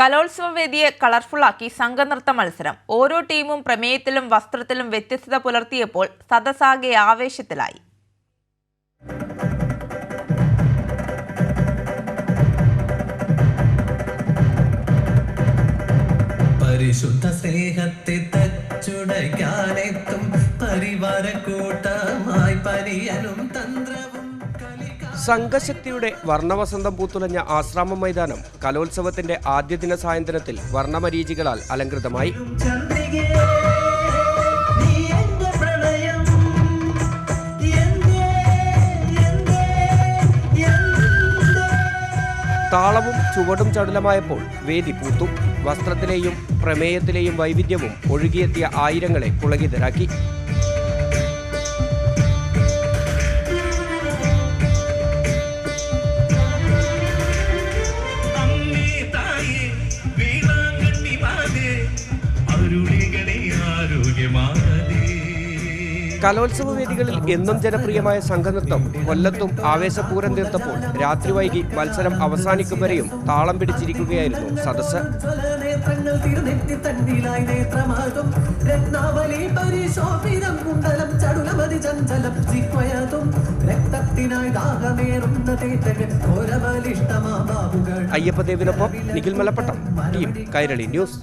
കലോത്സവ വേദിയെ കളർഫുള്ളാക്കി സംഘനൃത്ത മത്സരം. ഓരോ ടീമും പ്രമേയത്തിലും വസ്ത്രത്തിലും വ്യത്യസ്തത പുലർത്തിയപ്പോൾ സദസ്സാകെ ആവേശത്തിലായി. പരിശുദ്ധ സ്നേഹത്തെ തച്ചുടയ്ക്കാനെത്തും പരിവാര കൂട്ടമായി പരിയനും തന്ത്രവും. സംഘശക്തിയുടെ വർണ്ണവസന്തം പൂത്തുലഞ്ഞ ആശ്രാമം മൈതാനം കലോത്സവത്തിന്റെ ആദ്യ ദിന സായന്തനത്തിൽ വർണ്ണമരീചികളാൽ അലങ്കൃതമായി. താളവും ചുവടും ചടുലമായപ്പോൾ വേദി പൂത്തു. വസ്ത്രത്തിലെയും പ്രമേയത്തിലെയും വൈവിധ്യവും ഒഴുകിയെത്തിയ ആയിരങ്ങളെ പുളകിതരാക്കി. കലോത്സവ വേദികളിൽ എന്നും ജനപ്രിയമായ സംഘനൃത്തം കൊല്ലത്തും ആവേശപൂരം തീർത്തപ്പോൾ രാത്രി വൈകി മത്സരം അവസാനിക്കും വരെയും താളം പിടിച്ചിരിക്കുകയായിരുന്നു സദസ്സ്. അയ്യപ്പദേവിനൊപ്പം നിഖിൽ മലപ്പട്ടം, ടീം കൈരളി ന്യൂസ്.